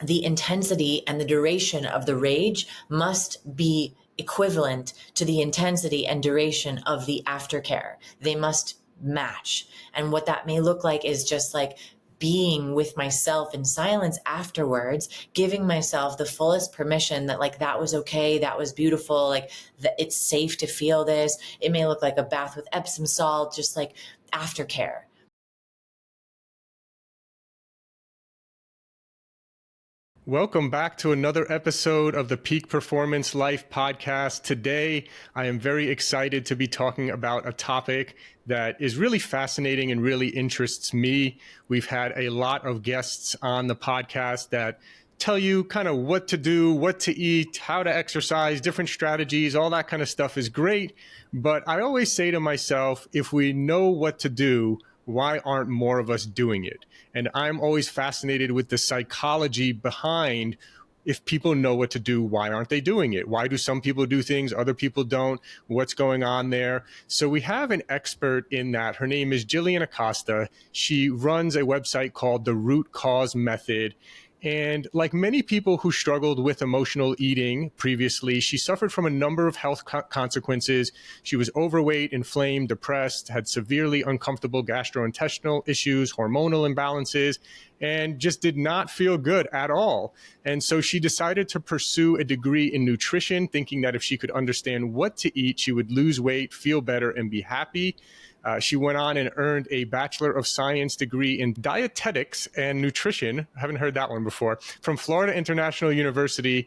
the intensity and the duration of the rage must be equivalent to the intensity and duration of the aftercare. They must match. And what that may look like is just like being with myself in silence afterwards, giving myself the fullest permission that like that was okay, that was beautiful, like that it's safe to feel this. It may look like a bath with Epsom salt, just like aftercare. Welcome back to another episode of the Peak Performance Life podcast. Today, I am very excited to be talking about a topic that is really fascinating and really interests me. We've had a lot of guests on the podcast that tell you kind of what to do, what to eat, how to exercise, different strategies, all that kind of stuff is great. But I always say to myself, if we know what to do, why aren't more of us doing it? And I'm always fascinated with the psychology behind, if people know what to do, why aren't they doing it? Why do some people do things, other people don't? What's going on there? So we have an expert in that. Her name is Jillian Acosta. She runs a website called The Root Cause Method. And like many people who struggled with emotional eating previously, she suffered from a number of health consequences. She was overweight, inflamed, depressed, had severely uncomfortable gastrointestinal issues, hormonal imbalances, and just did not feel good at all. And so she decided to pursue a degree in nutrition, thinking that if she could understand what to eat, she would lose weight, feel better, and be happy. She went on and earned a Bachelor of Science degree in dietetics and nutrition. I haven't heard that one before. From Florida International University.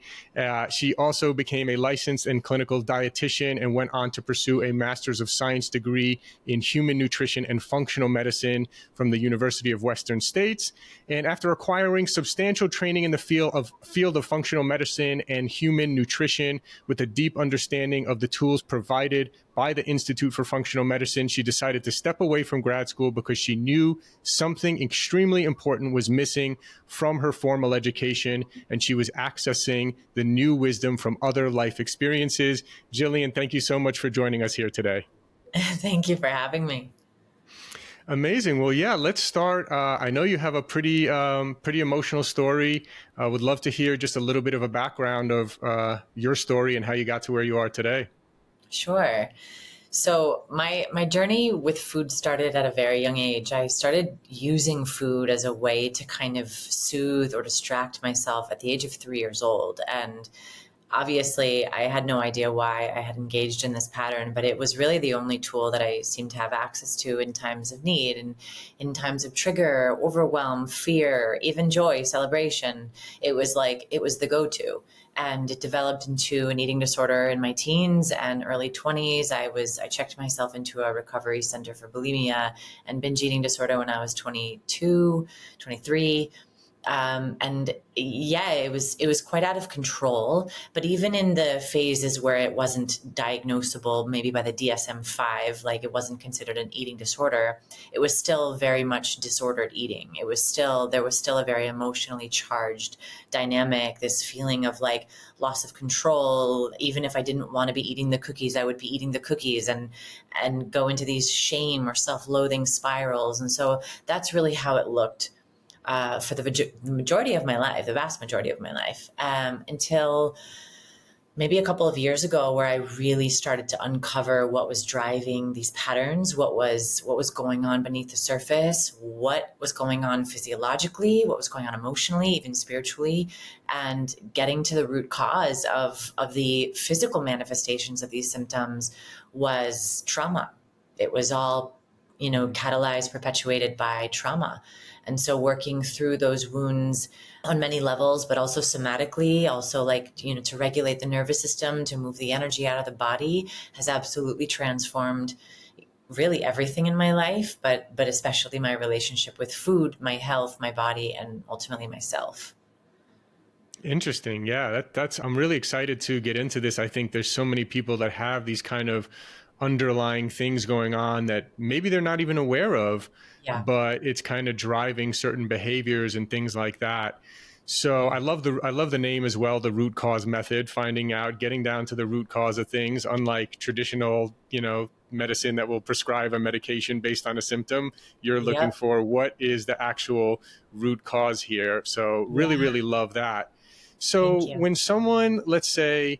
She also became a licensed and clinical dietitian and went on to pursue a Master's of Science degree in human nutrition and functional medicine from the University of Western States. And after acquiring substantial training in the field of functional medicine and human nutrition with a deep understanding of the tools provided by the Institute for Functional Medicine, she decided to step away from grad school because she knew something extremely important was missing from her formal education, and she was accessing the new wisdom from other life experiences. Jillian, thank you so much for joining us here today. Thank you for having me. Amazing. Well, yeah, let's start. I know you have a pretty emotional story. I would love to hear just a little bit of a background of your story and how you got to where you are today. Sure. So my journey with food started at a very young age. I started using food as a way to kind of soothe or distract myself at the age of 3 years old. And obviously, I had no idea why I had engaged in this pattern, but it was really the only tool that I seemed to have access to in times of need and in times of trigger, overwhelm, fear, even joy, celebration. It was the go-to. And it developed into an eating disorder in my teens and early 20s. I checked myself into a recovery center for bulimia and binge eating disorder when I was 22, 23. And yeah, it was quite out of control. But even in the phases where it wasn't diagnosable, maybe by the DSM-5, like it wasn't considered an eating disorder, it was still very much disordered eating. There was still a very emotionally charged dynamic, this feeling of like loss of control. Even if I didn't want to be eating the cookies, I would be eating the cookies and go into these shame or self-loathing spirals. And so that's really how it looked for the majority of my life, the vast majority of my life, until maybe a couple of years ago, where I really started to uncover what was driving these patterns, what was going on beneath the surface, what was going on physiologically, what was going on emotionally, even spiritually, and getting to the root cause of the physical manifestations of these symptoms was trauma. It was all, catalyzed, perpetuated by trauma. And so working through those wounds on many levels, but also somatically, also to regulate the nervous system, to move the energy out of the body, has absolutely transformed really everything in my life, but especially my relationship with food, my health, my body, and ultimately myself. Interesting. Yeah, I'm really excited to get into this. I think there's so many people that have these kind of underlying things going on that maybe they're not even aware of, but it's kind of driving certain behaviors and things like that. So I love the name as well, the root cause method, getting down to the root cause of things, unlike traditional, medicine that will prescribe a medication based on a symptom. You're looking Yep. for what is the actual root cause here. So really, Yeah. really love that. Thank So you. when someone, let's say,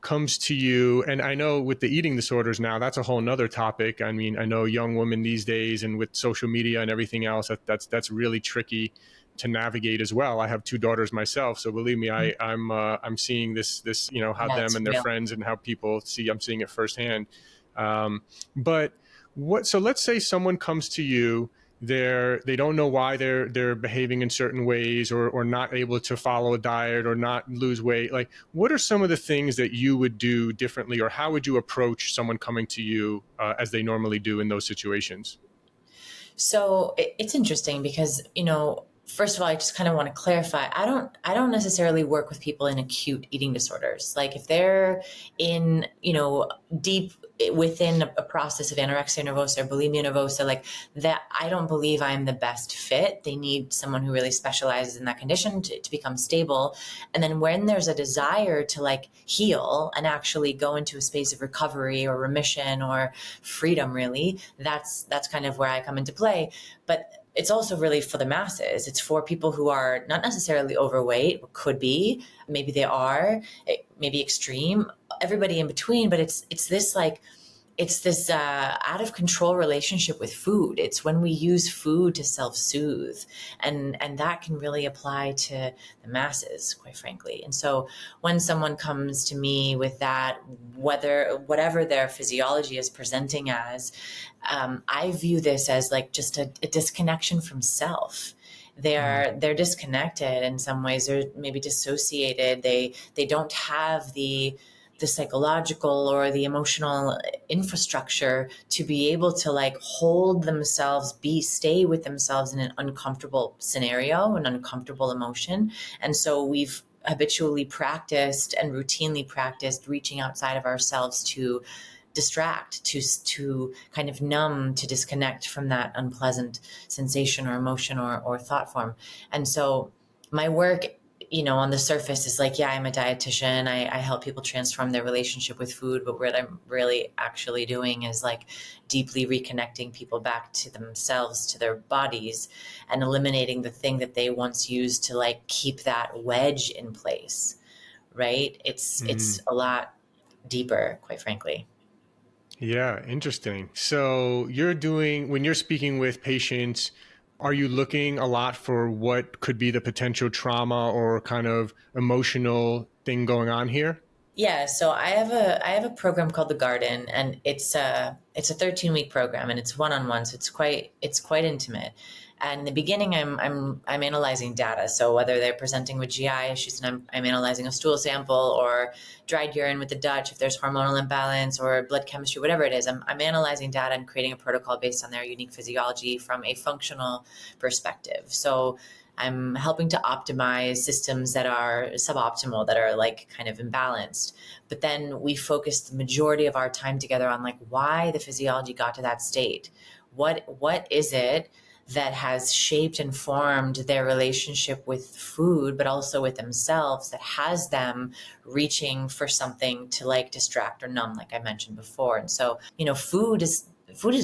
comes to you, and I know with the eating disorders now, that's a whole nother topic. I mean, I know young women these days and with social media and everything else, that's really tricky to navigate as well. I have two daughters myself, so believe me, I'm seeing this how Yeah, them it's and their real. friends and how people see. I'm seeing it firsthand. But what? So let's say someone comes to you, they don't know why they're behaving in certain ways, or not able to follow a diet or not lose weight. Like, what are some of the things that you would do differently, or how would you approach someone coming to you as they normally do in those situations? So it's interesting because, first of all, I just kind of want to clarify. I don't necessarily work with people in acute eating disorders. Like if they're in, deep within a process of anorexia nervosa or bulimia nervosa, like that, I don't believe I'm the best fit. They need someone who really specializes in that condition to become stable. And then when there's a desire to like heal and actually go into a space of recovery or remission or freedom, really, that's kind of where I come into play. But it's also really for the masses. It's for people who are not necessarily overweight, could be, maybe they are, maybe extreme, everybody in between. But it's this out of control relationship with food. It's when we use food to self-soothe, and that can really apply to the masses, quite frankly. And so when someone comes to me with that, whatever their physiology is presenting as, I view this as like just a disconnection from self. They're disconnected in some ways. They're maybe dissociated. They don't have the psychological or the emotional infrastructure to be able to like hold themselves, stay with themselves in an uncomfortable scenario, an uncomfortable emotion. And so we've habitually practiced and routinely practiced reaching outside of ourselves to distract, to kind of numb, to disconnect from that unpleasant sensation or emotion or thought form. And so my work, on the surface is like, yeah, I'm a dietitian. I help people transform their relationship with food. But what I'm really actually doing is like deeply reconnecting people back to themselves, to their bodies, and eliminating the thing that they once used to like keep that wedge in place. Right? It's Mm. a lot deeper, quite frankly. Yeah, interesting. So when you're speaking with patients, are you looking a lot for what could be the potential trauma or kind of emotional thing going on here? Yeah, so I have a program called The Garden, and it's a 13-week program, and it's one-on-one, so it's quite intimate. And in the beginning, I'm analyzing data. So whether they're presenting with GI issues, and I'm analyzing a stool sample, or dried urine with the Dutch, if there's hormonal imbalance or blood chemistry, whatever it is, I'm analyzing data and creating a protocol based on their unique physiology from a functional perspective. So I'm helping to optimize systems that are suboptimal, that are like kind of imbalanced. But then we focus the majority of our time together on like why the physiology got to that state. What is it that has shaped and formed their relationship with food, but also with themselves, that has them reaching for something to like distract or numb, like I mentioned before. And so, food is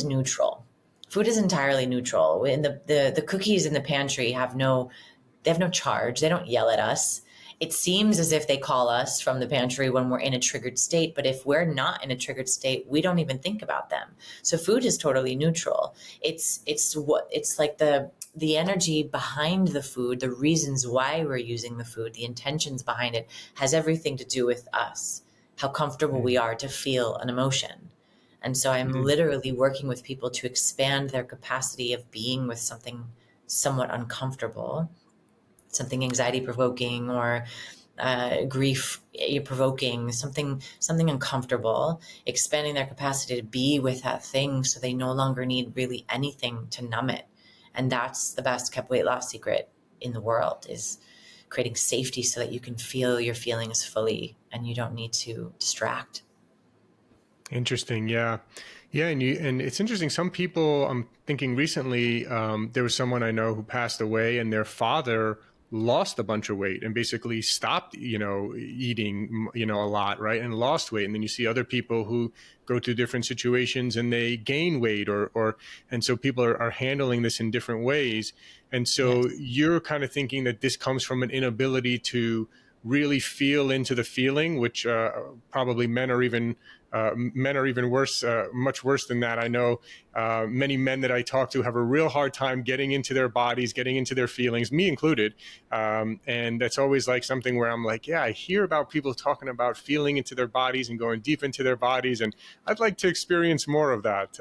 neutral. Food is entirely neutral. And the cookies in the pantry have no charge. They don't yell at us. It seems as if they call us from the pantry when we're in a triggered state, but if we're not in a triggered state, we don't even think about them. So food is totally neutral. It's like the energy behind the food, the reasons why we're using the food, the intentions behind it, has everything to do with us, how comfortable we Mm. are to feel an emotion. And so I'm Mm. literally working with people to expand their capacity of being with something somewhat uncomfortable, something anxiety provoking, or grief provoking, something uncomfortable, expanding their capacity to be with that thing so they no longer need really anything to numb it. And that's the best kept weight loss secret in the world, is creating safety so that you can feel your feelings fully and you don't need to distract. Interesting. Yeah. Yeah. And it's interesting. Some people, I'm thinking recently, there was someone I know who passed away, and their father lost a bunch of weight and basically stopped, eating, a lot, right? And lost weight. And then you see other people who go through different situations and they gain weight and so people are handling this in different ways. And so Yes. you're kind of thinking that this comes from an inability to really feel into the feeling, which probably men are even worse, much worse than that. I know many men that I talk to have a real hard time getting into their bodies, getting into their feelings, me included. And that's always like something where I'm like, yeah, I hear about people talking about feeling into their bodies and going deep into their bodies. And I'd like to experience more of that.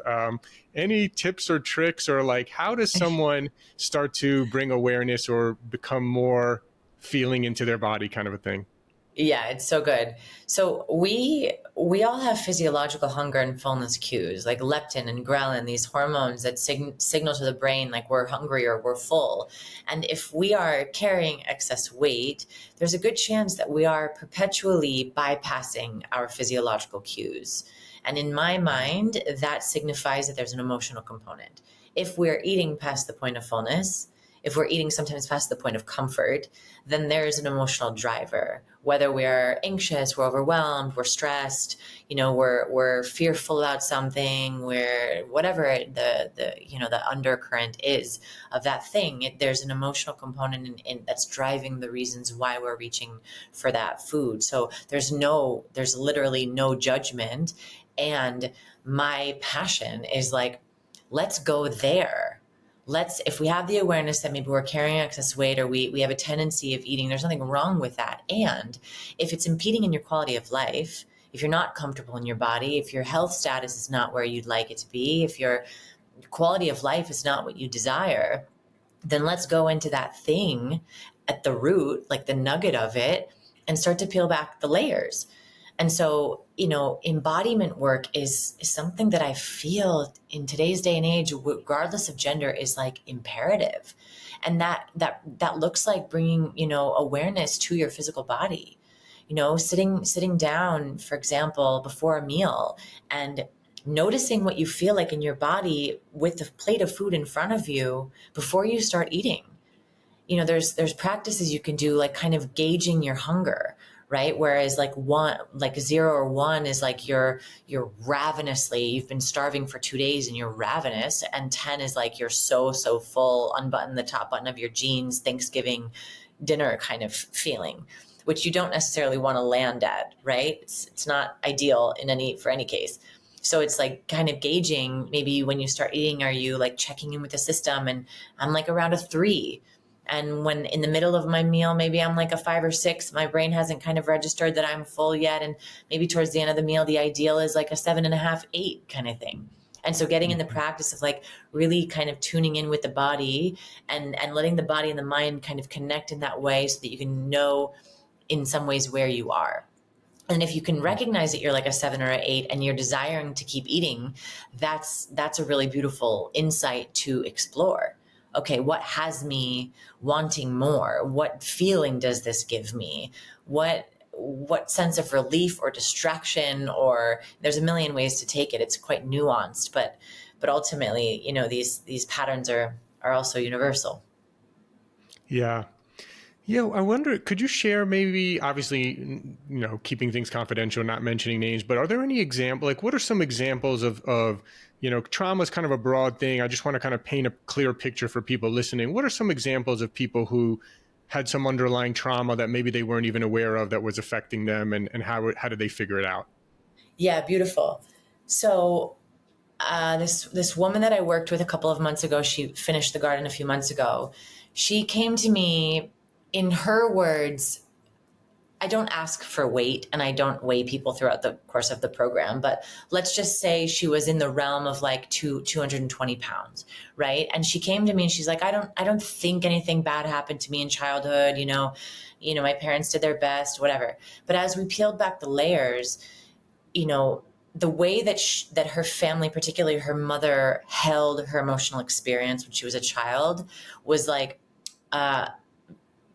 Any tips or tricks, or like, how does someone start to bring awareness or become more feeling into their body, kind of a thing? Yeah, it's so good. So we all have physiological hunger and fullness cues, like leptin and ghrelin, these hormones that signal to the brain like we're hungry or we're full. And if we are carrying excess weight, there's a good chance that we are perpetually bypassing our physiological cues. And in my mind, that signifies that there's an emotional component. If we're eating past the point of fullness, if we're eating sometimes past the point of comfort, then there's an emotional driver. Whether we're anxious, we're overwhelmed, we're stressed, we're fearful about something, we're whatever the undercurrent is of that thing. There's an emotional component that's driving the reasons why we're reaching for that food. So there's literally no judgment, and my passion is like, let's go there. If we have the awareness that maybe we're carrying excess weight, or we have a tendency of eating, there's nothing wrong with that. And if it's impeding in your quality of life, if you're not comfortable in your body, if your health status is not where you'd like it to be, if your quality of life is not what you desire, then let's go into that thing at the root, like the nugget of it, and start to peel back the layers. And so, embodiment work is something that I feel in today's day and age, regardless of gender, is like imperative. And that looks like bringing, awareness to your physical body. Sitting down, for example, before a meal and noticing what you feel like in your body with the plate of food in front of you before you start eating. There's practices you can do, like kind of gauging your hunger, right? Whereas like 0 or 1 is like you're ravenously, you've been starving for 2 days and you're ravenous, and 10 is like you're so full, unbutton the top button of your jeans, Thanksgiving dinner kind of feeling, which you don't necessarily want to land at, right? It's not ideal for any case. So it's like kind of gauging, maybe when you start eating, are you like checking in with the system? And I'm like around a 3. And when in the middle of my meal, maybe I'm like a 5 or 6, my brain hasn't kind of registered that I'm full yet. And maybe towards the end of the meal, the ideal is like a 7.5, 8 kind of thing. And so getting in the practice of like really kind of tuning in with the body and letting the body and the mind kind of connect in that way, so that you can know in some ways where you are. And if you can recognize that you're like a 7 or an 8 and you're desiring to keep eating, that's a really beautiful insight to explore. Okay, what has me wanting more? What feeling does this give me? What sense of relief or distraction? Or there's a million ways to take it. It's quite nuanced, but ultimately, these patterns are also universal. Yeah. Yeah, I wonder, could you share, maybe, obviously, keeping things confidential, not mentioning names, but are there any like, what are some examples of, trauma is kind of a broad thing. I just want to kind of paint a clear picture for people listening. What are some examples of people who had some underlying trauma that maybe they weren't even aware of that was affecting them, and how did they figure it out? Yeah, beautiful. So this woman that I worked with a couple of months ago, she finished the garden a few months ago. She came to me, in her words, I don't ask for weight and I don't weigh people throughout the course of the program, but let's just say she was in the realm of like 220 pounds, right? And she came to me and she's like, I don't think anything bad happened to me in childhood. My parents did their best, whatever. But as we peeled back the layers, the way that her family, particularly her mother, held her emotional experience when she was a child was like, uh,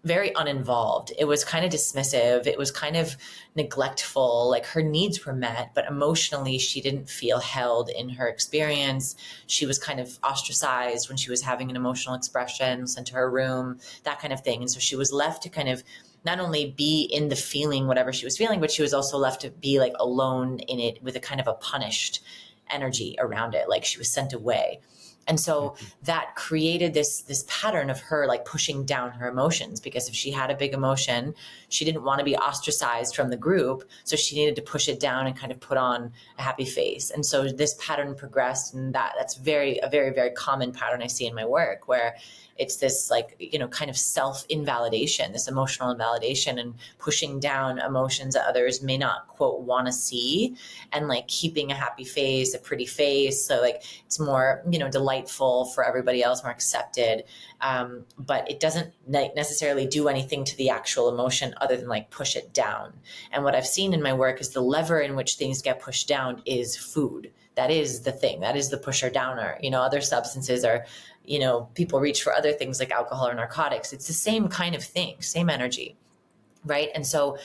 very uninvolved. It was kind of dismissive. It was kind of neglectful. Like her needs were met, but emotionally, she didn't feel held in her experience. She was kind of ostracized when she was having an emotional expression, sent to her room, that kind of thing. And so she was left to kind of not only be in the feeling, whatever she was feeling, but she was also left to be like alone in it with a kind of a punished energy around it. Like she was sent away. And so that created this pattern of her like pushing down her emotions, because if she had a big emotion, she didn't want to be ostracized from the group. So she needed to push it down and kind of put on a happy face. And so this pattern progressed, and that's a very, very common pattern I see in my work, where it's this like, kind of self-invalidation, this emotional invalidation, and pushing down emotions that others may not, quote, want to see, and like keeping a happy face, a pretty face. So like it's more, delightful for everybody else, more accepted. But it doesn't necessarily do anything to the actual emotion other than like push it down. And what I've seen in my work is the lever in which things get pushed down is food. That is the thing. That is the pusher downer. Other substances are, people reach for other things like alcohol or narcotics. It's the same kind of thing, same energy, right? And so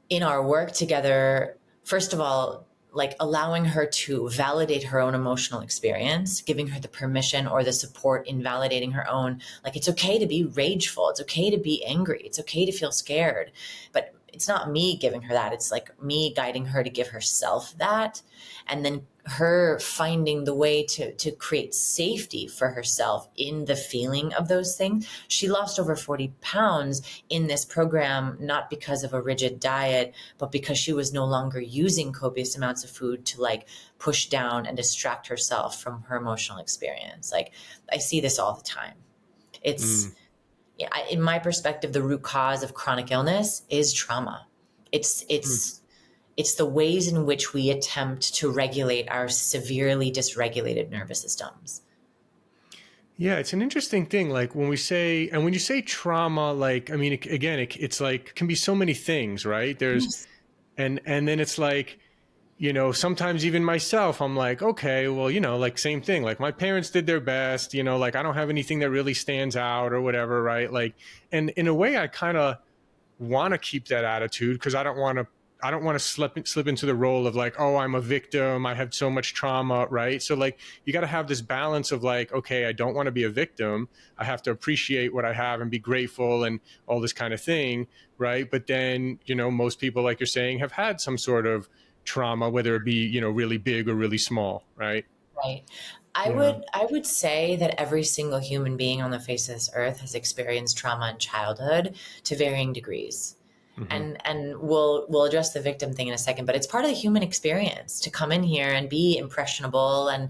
in our work together, first of all, like allowing her to validate her own emotional experience, giving her the permission or the support in validating her own, like it's okay to be rageful. It's okay to be angry. It's okay to feel scared, but it's not me giving her that. It's like me guiding her to give herself that. And then her finding the way to create safety for herself in the feeling of those things. She lost over 40 pounds in this program, not because of a rigid diet, but because she was no longer using copious amounts of food to like push down and distract herself from her emotional experience. Like I see this all the time. It's, in my perspective, the root cause of chronic illness is trauma. It's the ways in which we attempt to regulate our severely dysregulated nervous systems. Yeah, it's an interesting thing. Like when we say, and when you say trauma, like, I mean, it's like, it can be so many things, right? Yes. And then it's like, sometimes even myself, I'm like, okay, well, like same thing. Like my parents did their best, like I don't have anything that really stands out or whatever, right? Like, and in a way, I kind of want to keep that attitude because I don't want to slip into the role of like, oh, I'm a victim. I have so much trauma, right? So like, you got to have this balance of like, okay, I don't want to be a victim. I have to appreciate what I have and be grateful and all this kind of thing, right? But then, most people, like you're saying, have had some sort of trauma, whether it be, really big or really small, right? Right. I Yeah. would I would say that every single human being on the face of this earth has experienced trauma in childhood to varying degrees. Mm-hmm. And we'll address the victim thing in a second, but it's part of the human experience to come in here and be impressionable, and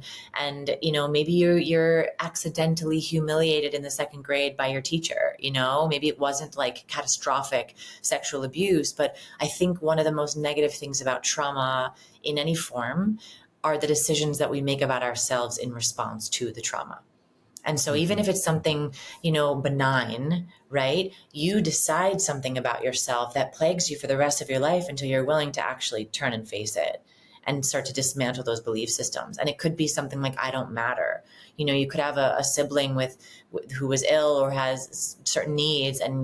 maybe you're accidentally humiliated in the second grade by your teacher. Maybe it wasn't like catastrophic sexual abuse, but I think one of the most negative things about trauma in any form are the decisions that we make about ourselves in response to the trauma. And so even Mm-hmm. if it's something, benign, right? You decide something about yourself that plagues you for the rest of your life until you're willing to actually turn and face it and start to dismantle those belief systems. And it could be something like, I don't matter. You could have a sibling who was ill or has certain needs, and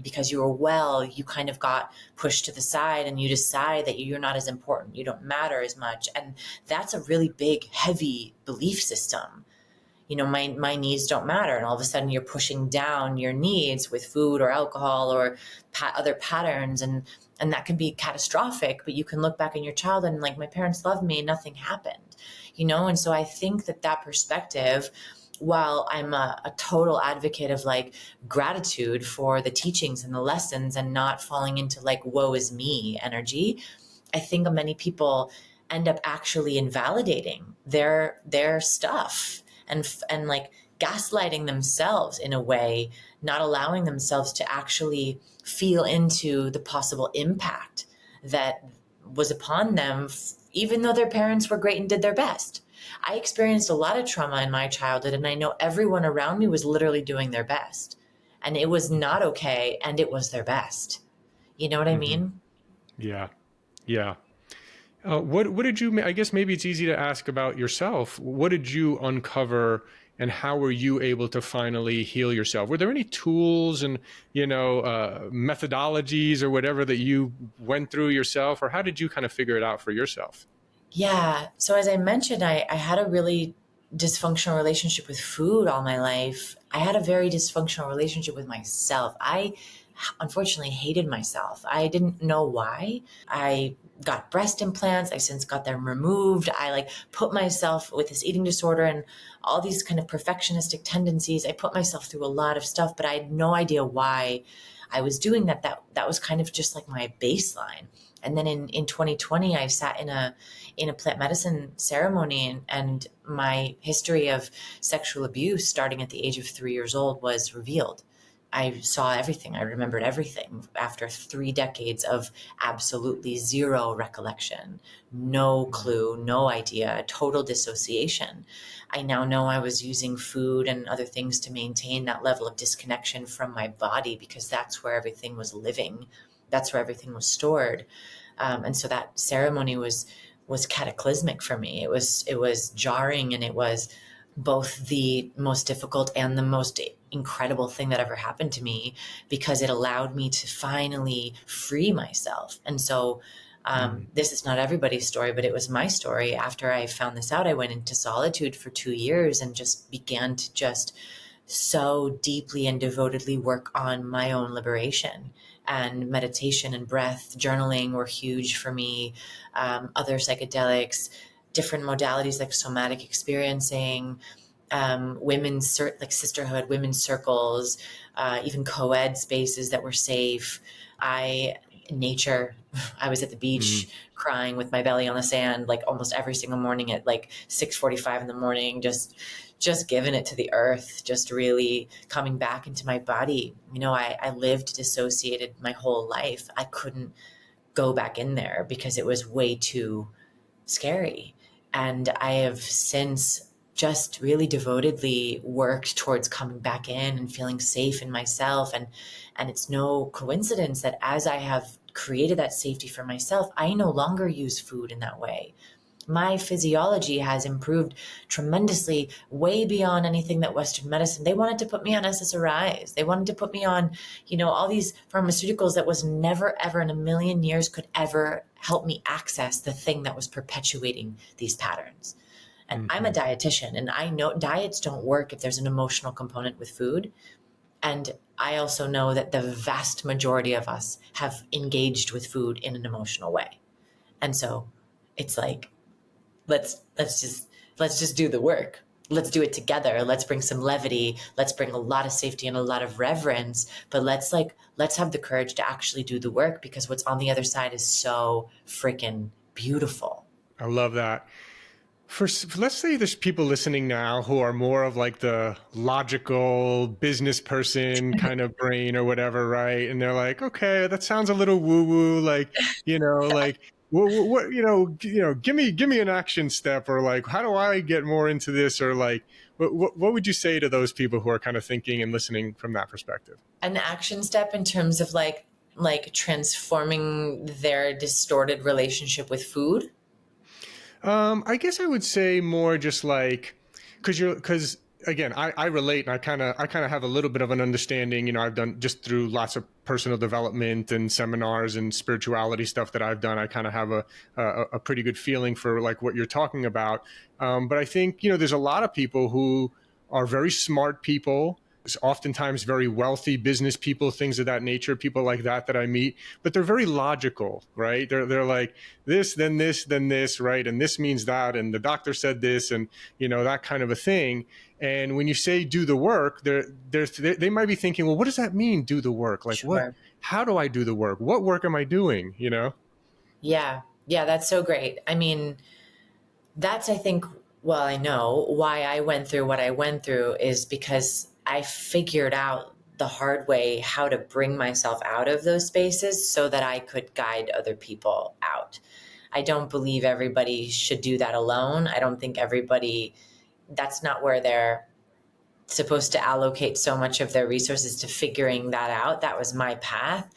because you were well, you kind of got pushed to the side, and you decide that you're not as important. You don't matter as much. And that's a really big, heavy belief system. My needs don't matter. And all of a sudden you're pushing down your needs with food or alcohol or other patterns. And that can be catastrophic, but you can look back in your childhood and like, my parents loved me and nothing happened, And so I think that perspective, while I'm a total advocate of like gratitude for the teachings and the lessons and not falling into like, woe is me energy, I think many people end up actually invalidating their stuff and like gaslighting themselves in a way, not allowing themselves to actually feel into the possible impact that was upon them, even though their parents were great and did their best. I experienced a lot of trauma in my childhood, and I know everyone around me was literally doing their best, and it was not okay, and it was their best. You know what I Mm-hmm. mean? Yeah. Yeah. What did you? I guess maybe it's easy to ask about yourself. What did you uncover and how were you able to finally heal yourself? Were there any tools and, methodologies or whatever that you went through yourself, or how did you kind of figure it out for yourself? Yeah. So as I mentioned, I had a really dysfunctional relationship with food all my life. I had a very dysfunctional relationship with myself. I unfortunately hated myself. I didn't know why. I got breast implants. I since got them removed. I like put myself with this eating disorder and all these kind of perfectionistic tendencies. I put myself through a lot of stuff, but I had no idea why I was doing that. That was kind of just like my baseline. And then in 2020, I sat in a plant medicine ceremony, and my history of sexual abuse starting at the age of 3 years old was revealed. I saw everything. I remembered everything after 3 decades of absolutely zero recollection, no clue, no idea, total dissociation. I now know I was using food and other things to maintain that level of disconnection from my body because that's where everything was living. That's where everything was stored. And so that ceremony was cataclysmic for me. It was jarring, and it was both the most difficult and the most incredible thing that ever happened to me because it allowed me to finally free myself. And so this is not everybody's story, but it was my story. After I found this out, I went into solitude for 2 years and just began to just so deeply and devotedly work on my own liberation. And meditation and breath, journaling were huge for me. Other psychedelics, different modalities like somatic experiencing, women's like sisterhood, women's circles, even co-ed spaces that were safe. Nature. I was at the beach crying with my belly on the sand, like almost every single morning at like 6:45 in the morning, just giving it to the earth, just really coming back into my body. I lived dissociated my whole life. I couldn't go back in there because it was way too scary. And I have since just really devotedly worked towards coming back in and feeling safe in myself. And it's no coincidence that as I have created that safety for myself, I no longer use food in that way. My physiology has improved tremendously, way beyond anything that Western medicine. They wanted to put me on SSRIs. They wanted to put me on, all these pharmaceuticals that was never, ever in a million years could ever help me access the thing that was perpetuating these patterns. And I'm a dietitian, and I know diets don't work if there's an emotional component with food. And I also know that the vast majority of us have engaged with food in an emotional way. And so it's like, let's just do the work. Let's do it together. Let's bring some levity. Let's bring a lot of safety and a lot of reverence. But let's have the courage to actually do the work, because what's on the other side is so freaking beautiful. I love that. Let's say there's people listening now who are more of like the logical business person kind of brain or whatever, right? And they're like, okay, that sounds a little woo woo, like, like what, give me an action step, or like, how do I get more into this, or like, what would you say to those people who are kind of thinking and listening from that perspective? An action step in terms of like transforming their distorted relationship with food. I guess I would say more just like, because again, I relate, and I kind of have a little bit of an understanding. I've done just through lots of personal development and seminars and spirituality stuff that I've done. I kind of have a pretty good feeling for like what you're talking about. But I think, there's a lot of people who are very smart people, oftentimes very wealthy business people, things of that nature, people like that I meet, but they're very logical, right? They're like this, then this, then this, right? And this means that, and the doctor said this, and that kind of a thing. And when you say do the work, they might be thinking, well, what does that mean, do the work? Like, what? Sure. How do I do the work? What work am I doing? Yeah. Yeah, that's so great. I mean, that's, I think, well, I know why I went through what I went through is because I figured out the hard way how to bring myself out of those spaces so that I could guide other people out. I don't believe everybody should do that alone. I don't think that's not where they're supposed to allocate so much of their resources, to figuring that out. That was my path.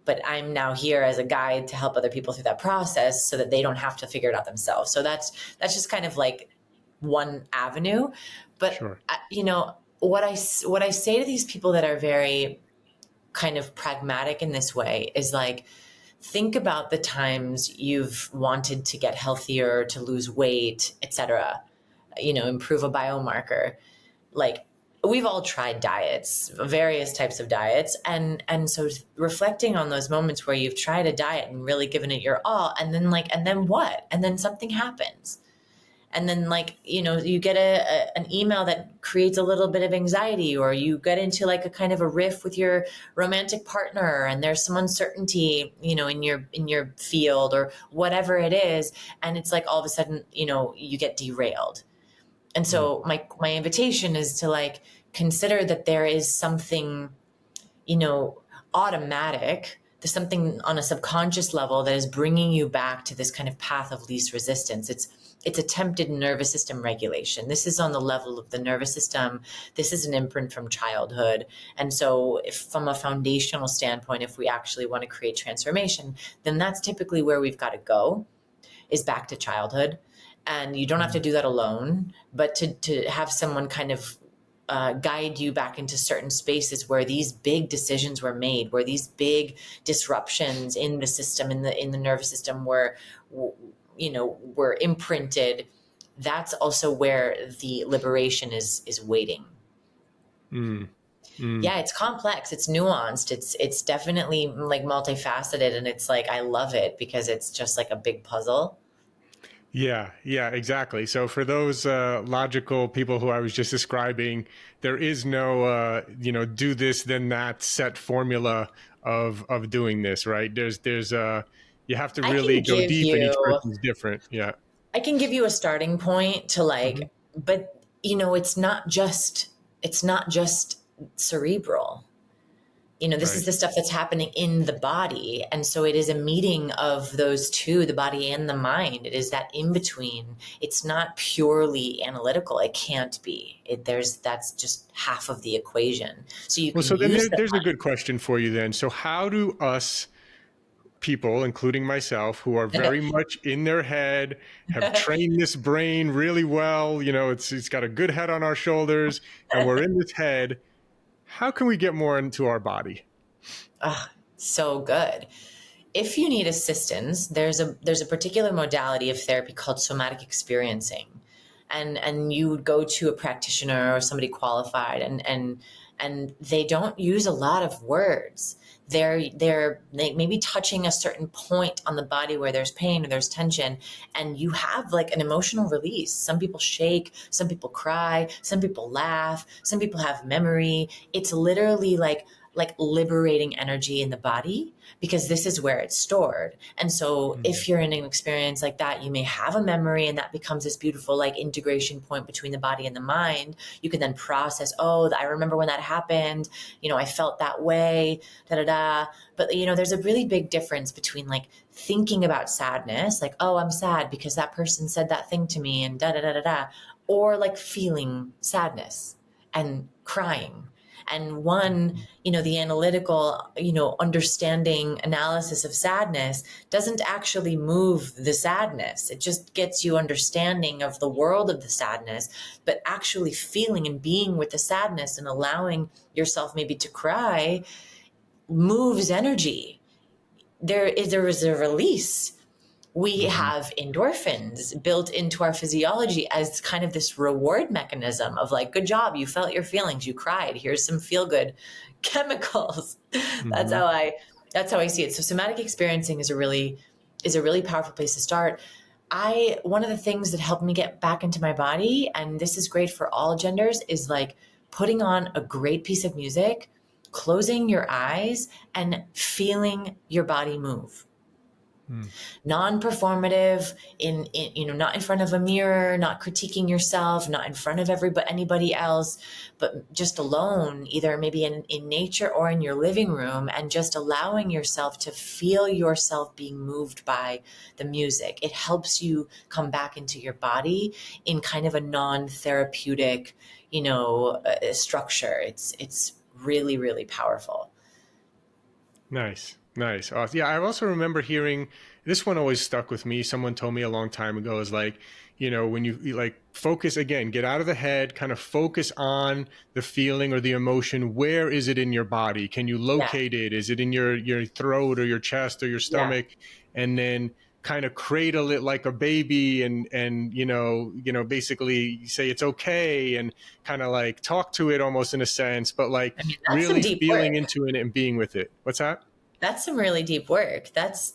But I'm now here as a guide to help other people through that process so that they don't have to figure it out themselves. So that's just kind of like one avenue. But, Sure. what I say to these people that are very kind of pragmatic in this way is like, think about the times you've wanted to get healthier, to lose weight, etc., improve a biomarker. Like, we've all tried diets, various types of diets. And so reflecting on those moments where you've tried a diet and really given it your all, and then what? And then something happens. And then you get an email that creates a little bit of anxiety, or you get into like a kind of a riff with your romantic partner, and there's some uncertainty, in your field or whatever it is. And it's like all of a sudden, you get derailed. And so my invitation is to like consider that there is something, automatic. There's something on a subconscious level that is bringing you back to this kind of path of least resistance. It's attempted nervous system regulation. This is on the level of the nervous system. This is an imprint from childhood. And so if from a foundational standpoint, if we actually want to create transformation, then that's typically where we've got to go, is back to childhood. And you don't have to do that alone, but to have someone kind of guide you back into certain spaces where these big decisions were made, where these big disruptions in the system, in the nervous system were imprinted. That's also where the liberation is waiting. Yeah, it's complex, it's nuanced, it's definitely like multifaceted, and it's like I love it because it's just like a big puzzle. Yeah, exactly. So for those logical people who I was just describing, there is no, do this, then that set formula of doing this, right? There's you have to I really can go give deep, and each you person's different. Yeah. I can give you a starting point to Hmm. but it's not just cerebral. This is Right. the stuff that's happening in the body. And so it is a meeting of those two, the body and the mind. It is that in between. It's not purely analytical. It can't be. That's just half of the equation. So you Well, can so then use the there's a mind. good question for you then. So how do us people, including myself, who are very much in their head, have trained this brain really well, it's got a good head on our shoulders, and we're in this head. How can we get more into our body? Ah, so good. If you need assistance, there's a particular modality of therapy called somatic experiencing. And you would go to a practitioner or somebody qualified, and they don't use a lot of words. They may be touching a certain point on the body where there's pain or there's tension, and you have like an emotional release. Some people shake, some people cry, some people laugh, some people have memory. It's literally like liberating energy in the body, because this is where it's stored. And so if you're in an experience like that, you may have a memory, and that becomes this beautiful like integration point between the body and the mind. You can then process, oh, I remember when that happened, I felt that way, da da da. But there's a really big difference between like thinking about sadness, like, oh, I'm sad because that person said that thing to me, and da da da da da, or like feeling sadness and crying. And one, the analytical, understanding analysis of sadness doesn't actually move the sadness. It just gets you understanding of the world of the sadness, but actually feeling and being with the sadness and allowing yourself maybe to cry moves energy. There is a release. We have endorphins built into our physiology as kind of this reward mechanism of like, good job, you felt your feelings, you cried, here's some feel good chemicals. that's Mm-hmm. how i that's how I see it. So somatic experiencing is a really powerful place to start. One of the things that helped me get back into my body, and this is great for all genders, is like putting on a great piece of music, closing your eyes, and feeling your body move. Non-performative, not in front of a mirror, not critiquing yourself, not in front of anybody else, but just alone, either maybe in nature or in your living room, and just allowing yourself to feel yourself being moved by the music. It helps you come back into your body in kind of a non-therapeutic structure. It's really, really powerful. Nice. Nice. Awesome. Yeah, I also remember hearing this one always stuck with me. Someone told me a long time ago is like, when you like focus again, get out of the head, kind of focus on the feeling or the emotion. Where is it in your body? Can you Yeah. locate it? Is it in your throat or your chest or your Yeah. stomach? And then kind of cradle it like a baby and basically say it's okay and kind of like talk to it almost in a sense, but like I mean, that's some really deep feeling work. into it and being with it. What's that? That's some really deep work. That's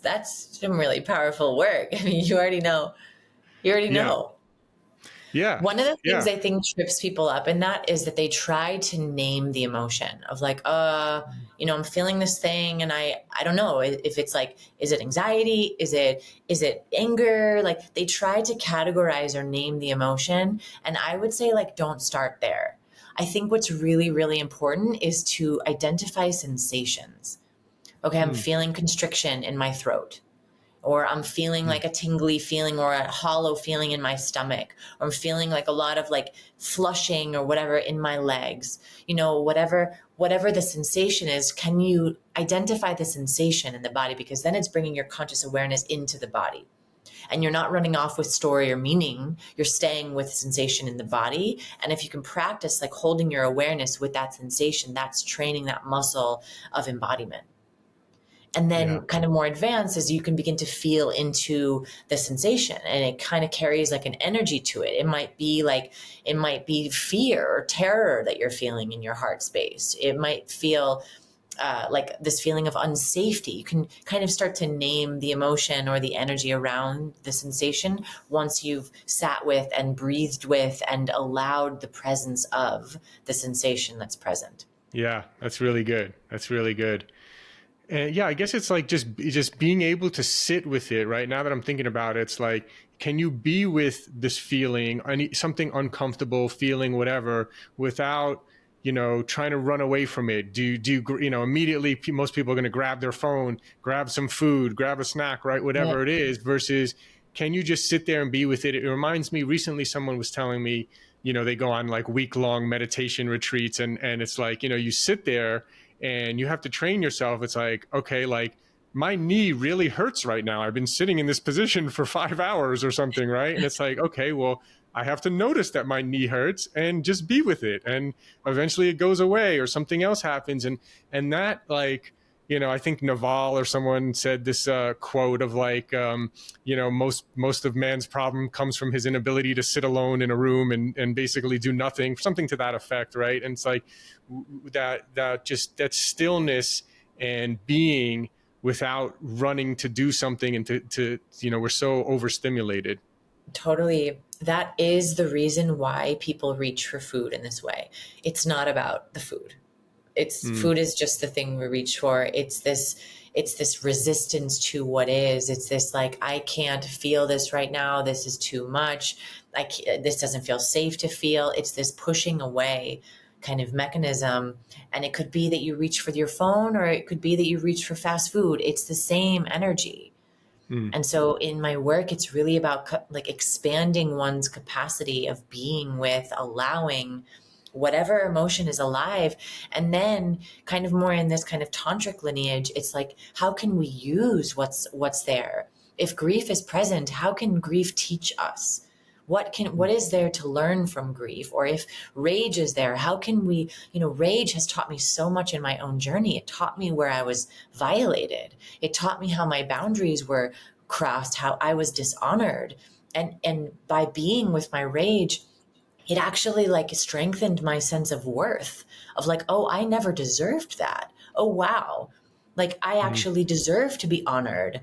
some really powerful work. I mean, you already know. You already Yeah. know. Yeah. One of the things Yeah. I think trips people up in that is that they try to name the emotion of like, I'm feeling this thing and I don't know if it's like, is it anxiety? Is it anger? Like they try to categorize or name the emotion. And I would say like, don't start there. I think what's really, really important is to identify sensations. Okay, I'm Mm, feeling constriction in my throat, or I'm feeling mm, like a tingly feeling or a hollow feeling in my stomach, or I'm feeling like a lot of like flushing or whatever in my legs. Whatever the sensation is, can you identify the sensation in the body? Because then it's bringing your conscious awareness into the body. And you're not running off with story or meaning. You're staying with sensation in the body. And if you can practice like holding your awareness with that sensation, that's training that muscle of embodiment. And yeah. then kind of more advanced as you can begin to feel into the sensation, and it kind of carries like an energy to it. It might be fear or terror that you're feeling in your heart space. It might feel like this feeling of unsafety. You can kind of start to name the emotion or the energy around the sensation once you've sat with and breathed with and allowed the presence of the sensation that's present. Yeah. That's really good. That's really good. And yeah, I guess it's like just being able to sit with it. Right now that I'm thinking about it, it's like, can you be with this feeling, something uncomfortable, feeling whatever, without trying to run away from it? Immediately most people are going to grab their phone, grab some food, grab a snack, right? Yeah. Whatever it is, versus can you just sit there and be with it? It reminds me, recently someone was telling me, they go on like week-long meditation retreats, and it's like, you sit there and you have to train yourself. It's like, okay, like my knee really hurts right now. I've been sitting in this position for 5 hours or something, right? And it's like, okay, well, I have to notice that my knee hurts and just be with it. And eventually it goes away or something else happens. And that, like, I think Naval or someone said this quote of like, most of man's problem comes from his inability to sit alone in a room and basically do nothing, something to that effect, right? And it's like that stillness and being without running to do something and to we're so overstimulated. Totally. That is the reason why people reach for food in this way. It's not about the food. It's Mm, food is just the thing we reach for. It's this resistance to what is. It's this like, I can't feel this right now. This is too much. This doesn't feel safe to feel. It's this pushing away kind of mechanism. And it could be that you reach for your phone, or it could be that you reach for fast food. It's the same energy. mm, And so in my work, it's really about like expanding one's capacity of being with, allowing whatever emotion is alive. And then kind of more in this kind of tantric lineage, it's like, how can we use what's there? If grief is present, how can grief teach us? What is there to learn from grief? Or if rage is there, how can we, rage has taught me so much in my own journey. It taught me where I was violated. It taught me how my boundaries were crossed, how I was dishonored. And by being with my rage, it actually like strengthened my sense of worth of like, oh, I never deserved that. Oh, wow. Like I mm, actually deserve to be honored.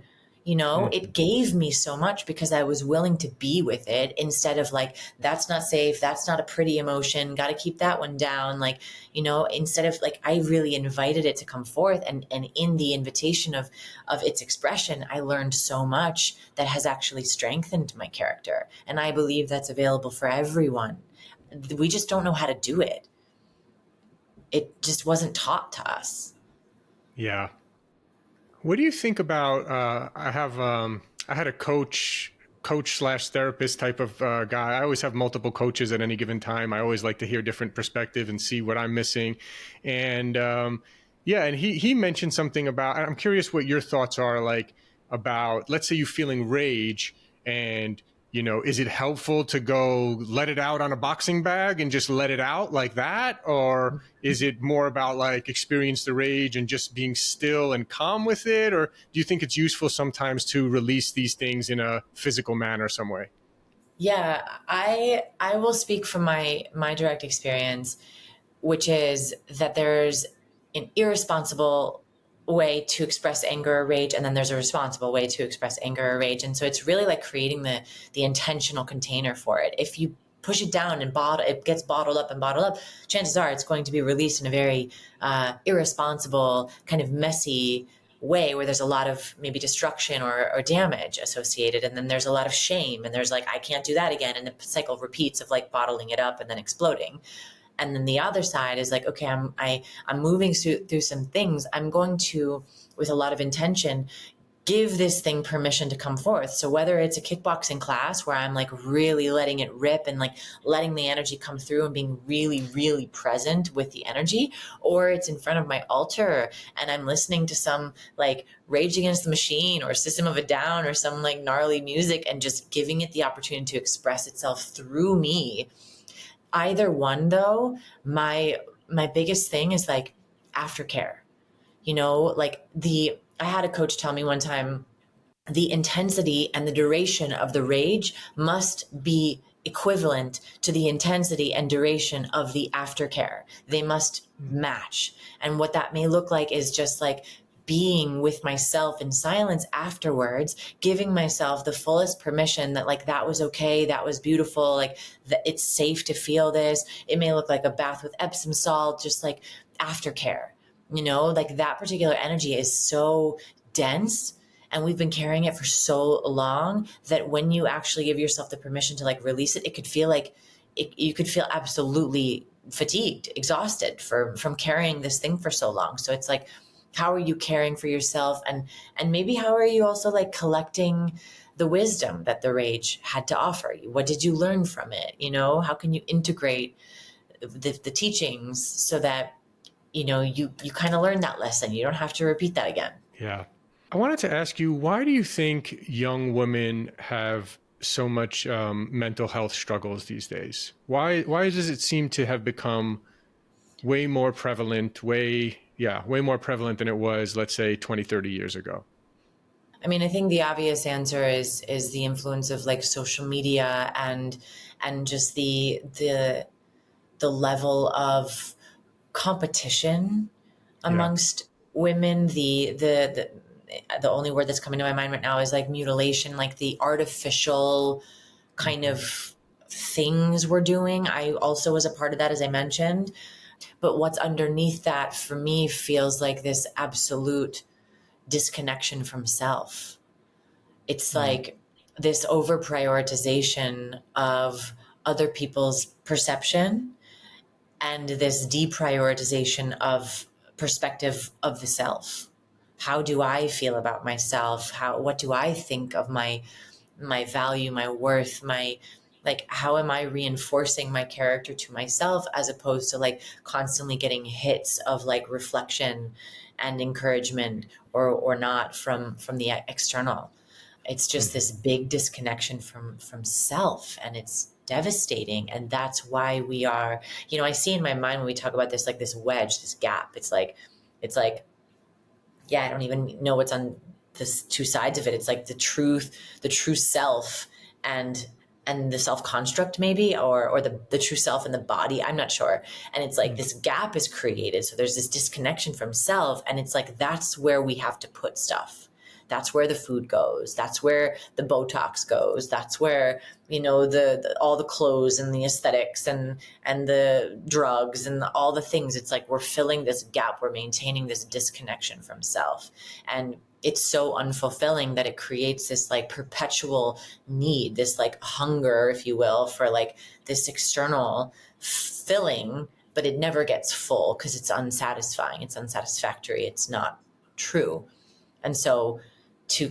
mm, It gave me so much because I was willing to be with it instead of like, that's not safe. That's not a pretty emotion. Got to keep that one down. Like, instead of like, I really invited it to come forth. And in the invitation of its expression, I learned so much that has actually strengthened my character. And I believe that's available for everyone. We just don't know how to do it. It just wasn't taught to us. yeah. What do you think about I had a coach slash therapist type of guy. I always have multiple coaches at any given time. I always like to hear different perspective and see what I'm missing. And Yeah, and he mentioned something about, I'm curious what your thoughts are, like, about, let's say you're feeling rage, and is it helpful to go let it out on a boxing bag and just let it out like that, or is it more about like experience the rage and just being still and calm with it, or do you think it's useful sometimes to release these things in a physical manner some way? Yeah, I will speak from my direct experience, which is that there's an irresponsible way to express anger or rage, and then there's a responsible way to express anger or rage. And so it's really like creating the intentional container for it. If you push it down and it gets bottled up and bottled up, chances are it's going to be released in a very irresponsible, kind of messy way, where there's a lot of maybe destruction or damage associated. And then there's a lot of shame, and there's like, I can't do that again. And the cycle repeats of like bottling it up and then exploding. And then the other side is like, okay, I'm moving through some things. I'm going to, with a lot of intention, give this thing permission to come forth. So whether it's a kickboxing class where I'm like really letting it rip and like letting the energy come through and being really, really present with the energy, or it's in front of my altar and I'm listening to some like Rage Against the Machine or System of a Down or some like gnarly music and just giving it the opportunity to express itself through me. Either one though, my biggest thing is like aftercare. Like I had a coach tell me one time, the intensity and the duration of the rage must be equivalent to the intensity and duration of the aftercare. They must match. And what that may look like is just like being with myself in silence afterwards, giving myself the fullest permission that like that was okay, that was beautiful, like that it's safe to feel this. It may look like a bath with Epsom salt, just like aftercare. Like that particular energy is so dense, and we've been carrying it for so long that when you actually give yourself the permission to like release it, it could feel like you could feel absolutely fatigued, exhausted from carrying this thing for so long. So it's like, how are you caring for yourself, and maybe how are you also like collecting the wisdom that the rage had to offer you? What did you learn from it? How can you integrate the teachings so that you kind of learn that lesson, you don't have to repeat that again? Yeah. I wanted to ask you, why do you think young women have so much mental health struggles these days? Why does it seem to have become way more prevalent, way more prevalent than it was, let's say, 20, 30 years ago? I mean, I think the obvious answer is the influence of like social media and just the level of competition Yeah. amongst women. The only word that's coming to my mind right now is like mutilation, like the artificial kind Mm-hmm. of things we're doing. I also was a part of that, as I mentioned. But what's underneath that for me feels like this absolute disconnection from self. It's Mm-hmm. like this over prioritization of other people's perception and this deprioritization of perspective of the self. How do I feel about myself? What do I think of my value, my worth, my like how am I reinforcing my character to myself, as opposed to like constantly getting hits of like reflection and encouragement or not from the external. It's just Mm-hmm. this big disconnection from self, and it's devastating. And that's why we are, I see in my mind when we talk about this, like this wedge, this gap. It's like yeah, I don't even know what's on this two sides of it. It's like the true self, and the self construct maybe, or the true self in the body. I'm not sure. And it's like this gap is created. So there's this disconnection from self. And it's like, that's where we have to put stuff. That's where the food goes. That's where the Botox goes. That's where, the all the clothes and the aesthetics and the drugs and all the things. It's like we're filling this gap. We're maintaining this disconnection from self. And it's so unfulfilling that it creates this like perpetual need, this like hunger, if you will, for like this external filling, but it never gets full because it's unsatisfying. It's unsatisfactory. It's not true. And so to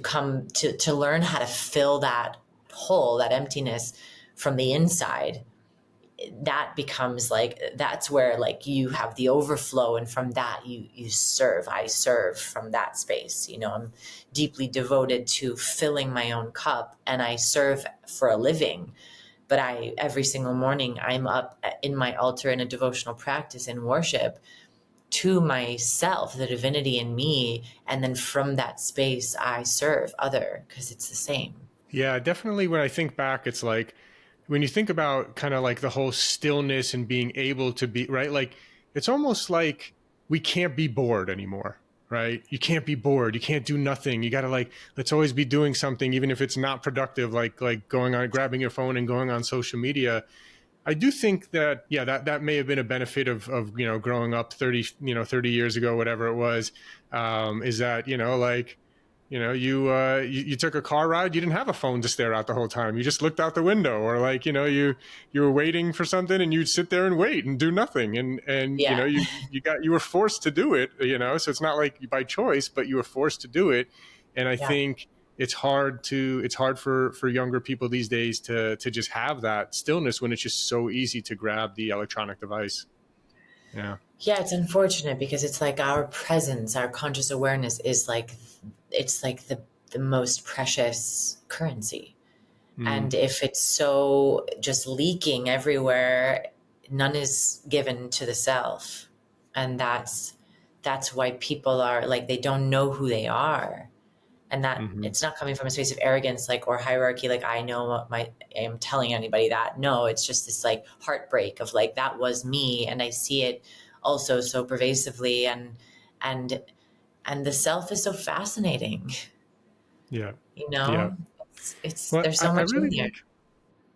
learn how to fill that hole, that emptiness from the inside, that becomes like, that's where like you have the overflow, and from that you serve. I serve from that space. I'm deeply devoted to filling my own cup, and I serve for a living. But every single morning I'm up in my altar in a devotional practice in worship to myself, the divinity in me, and then from that space I serve other, because it's the same. Yeah, definitely. When I think back, it's like when you think about kind of like the whole stillness and being able to be right, like it's almost like we can't be bored anymore, right? You can't be bored. You can't do nothing. You got to like, let's always be doing something, even if it's not productive, like going on, grabbing your phone and going on social media. I do think that, yeah, that may have been a benefit of, growing up 30 years ago, whatever it was, is that, like, you took a car ride, you didn't have a phone to stare at the whole time. You just looked out the window, or like, you were waiting for something and you'd sit there and wait and do nothing. And, Yeah. you were forced to do it, so it's not like by choice, but you were forced to do it. And I Yeah. think it's hard for younger people these days to just have that stillness when it's just so easy to grab the electronic device. Yeah. Yeah, it's unfortunate because it's like our presence, our conscious awareness is like, it's like the most precious currency. Mm, And if it's so just leaking everywhere, none is given to the self. And that's why people are like, they don't know who they are. And that mm-hmm. it's not coming from a space of arrogance, like, or hierarchy, like I know what I am telling anybody that. No, it's just this like heartbreak of like, that was me, and I see it also so pervasively. And and the self is so fascinating. Yeah. you Yeah. know it's Well, there's so I much in really there. like,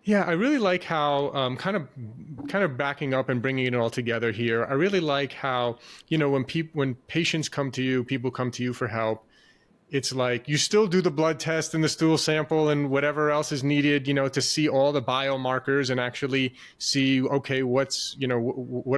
yeah, I really like how kind of backing up and bringing it all together here. I really like how, when patients come to you, people come to you for help, it's like you still do the blood test and the stool sample and whatever else is needed, to see all the biomarkers and actually see, okay, what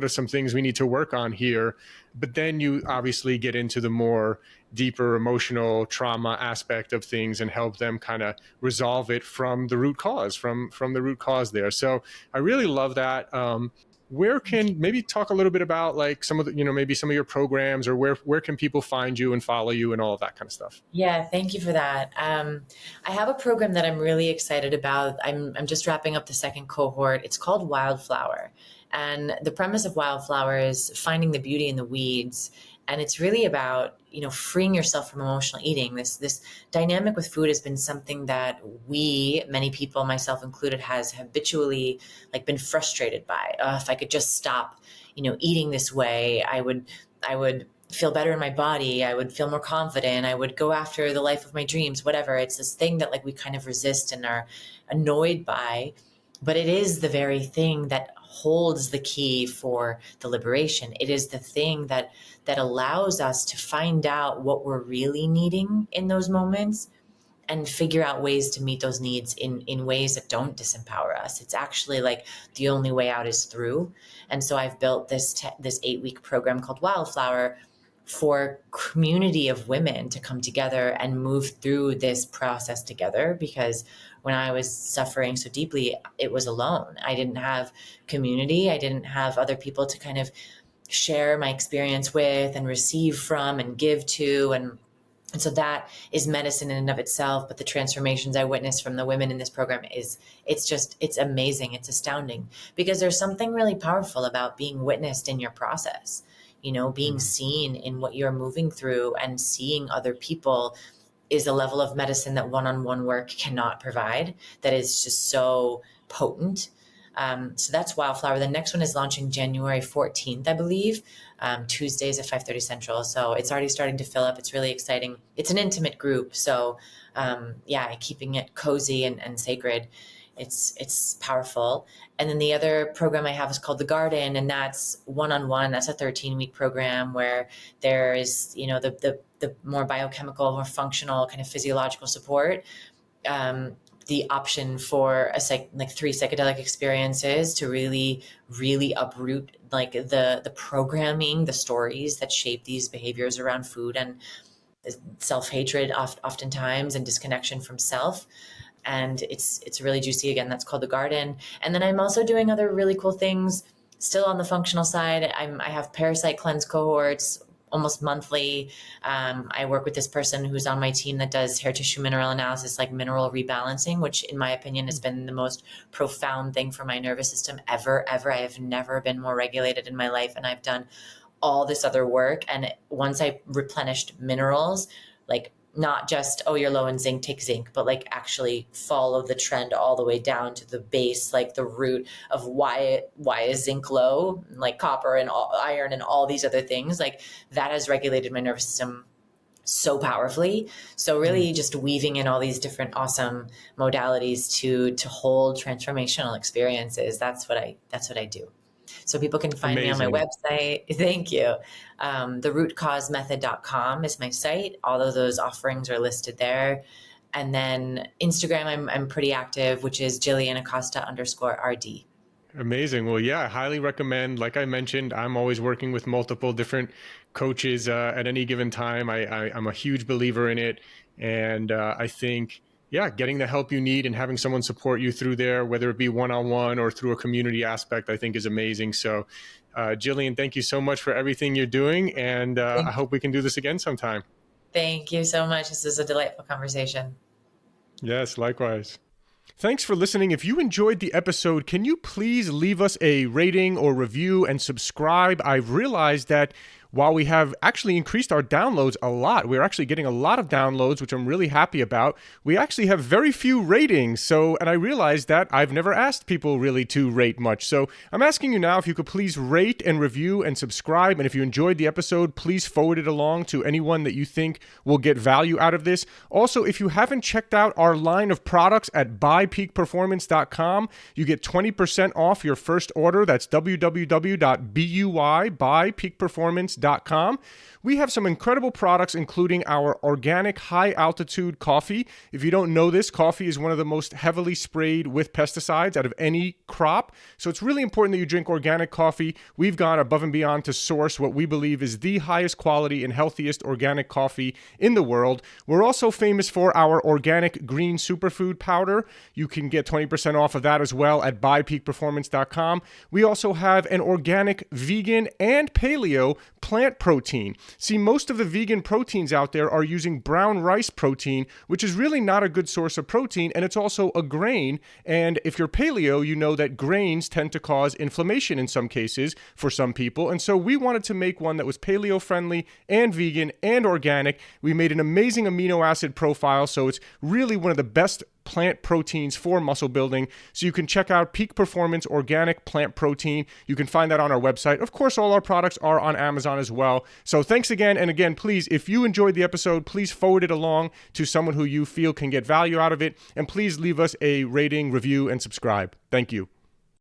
are some things we need to work on here? But then you obviously get into the more deeper emotional trauma aspect of things and help them kind of resolve it from the root cause, from the root cause there. So I really love that. Where can maybe talk a little bit about like some of the, maybe some of your programs, or where can people find you and follow you and all of that kind of stuff? Yeah, thank you for that. I have a program that I'm really excited about. I'm just wrapping up the second cohort. It's called Wildflower. And the premise of Wildflower is finding the beauty in the weeds. And it's really about, freeing yourself from emotional eating. This dynamic with food has been something that many people, myself included, has habitually like been frustrated by. If I could just stop, eating this way, I would feel better in my body. I would feel more confident. I would go after the life of my dreams, whatever. It's this thing that like we kind of resist and are annoyed by, but it is the very thing that holds the key for the liberation. It is the thing that allows us to find out what we're really needing in those moments and figure out ways to meet those needs in ways that don't disempower us. It's actually like the only way out is through. And so I've built this 8-week program called Wildflower for community of women to come together and move through this process together, because when I was suffering so deeply, it was alone. I didn't have community. I didn't have other people to kind of share my experience with and receive from and give to. And so that is medicine in and of itself. But the transformations I witnessed from the women in this program it's amazing. It's astounding, because there's something really powerful about being witnessed in your process, being Mm, seen in what you're moving through, and seeing other people is a level of medicine that one-on-one work cannot provide, that is just so potent. So that's Wildflower. The next one is launching January 14th, I believe, Tuesdays at 5:30 Central. So it's already starting to fill up. It's really exciting. It's an intimate group. So yeah, keeping it cozy and sacred. It's powerful. And then the other program I have is called The Garden, and that's one-on-one. That's a 13-week program where there is, the more biochemical, more functional kind of physiological support, the option for like 3 psychedelic experiences to really, really uproot like the programming, the stories that shape these behaviors around food, and self-hatred oftentimes, and disconnection from self. and it's really juicy. Again, that's called The Garden. And then I'm also doing other really cool things still on the functional side. I have parasite cleanse cohorts almost monthly. I work with this person who's on my team that does hair tissue mineral analysis, like mineral rebalancing, which in my opinion has been the most profound thing for my nervous system ever. I have never been more regulated in my life. And I've done all this other work. And once I replenished minerals, like not just, oh, you're low in zinc, take zinc, but like actually follow the trend all the way down to the base, like the root of why is zinc low, like copper and iron and all these other things, like that has regulated my nervous system so powerfully. So really just weaving in all these different awesome modalities to hold transformational experiences. That's what I do. So people can find me on my website. Thank you. Therootcausemethod.com is my site. All of those offerings are listed there. And then Instagram, I'm pretty active, which is Jillian Acosta _RD. Amazing. Well, yeah, I highly recommend. Like I mentioned, I'm always working with multiple different coaches at any given time. I'm a huge believer in it. And I think, yeah, getting the help you need and having someone support you through there, whether it be one-on-one or through a community aspect, I think is amazing. So Jillian, thank you so much for everything you're doing. And I hope we can do this again sometime. Thank you so much. This is a delightful conversation. Yes, likewise. Thanks for listening. If you enjoyed the episode, can you please leave us a rating or review and subscribe? I've realized that while we have actually increased our downloads a lot, we're actually getting a lot of downloads, which I'm really happy about. We actually have very few ratings. And I realized that I've never asked people really to rate much. So I'm asking you now if you could please rate and review and subscribe. And if you enjoyed the episode, please forward it along to anyone that you think will get value out of this. Also, if you haven't checked out our line of products at buypeakperformance.com, you get 20% off your first order. That's www.buypeakperformance.com. We have some incredible products, including our organic high-altitude coffee. If you don't know this, coffee is one of the most heavily sprayed with pesticides out of any crop. So it's really important that you drink organic coffee. We've gone above and beyond to source what we believe is the highest quality and healthiest organic coffee in the world. We're also famous for our organic green superfood powder. You can get 20% off of that as well at buypeakperformance.com. We also have an organic vegan and paleo plant protein. See, most of the vegan proteins out there are using brown rice protein, which is really not a good source of protein, and it's also a grain. And if you're paleo, you know that grains tend to cause inflammation in some cases for some people. And so we wanted to make one that was paleo friendly and vegan and organic. We made an amazing amino acid profile, so it's really one of the best plant proteins for muscle building. So you can check out Peak Performance Organic Plant Protein. You can find that on our website. Of course, all our products are on Amazon as well. So thanks again. And again, please, if you enjoyed the episode, please forward it along to someone who you feel can get value out of it. And please leave us a rating, review, and subscribe. Thank you.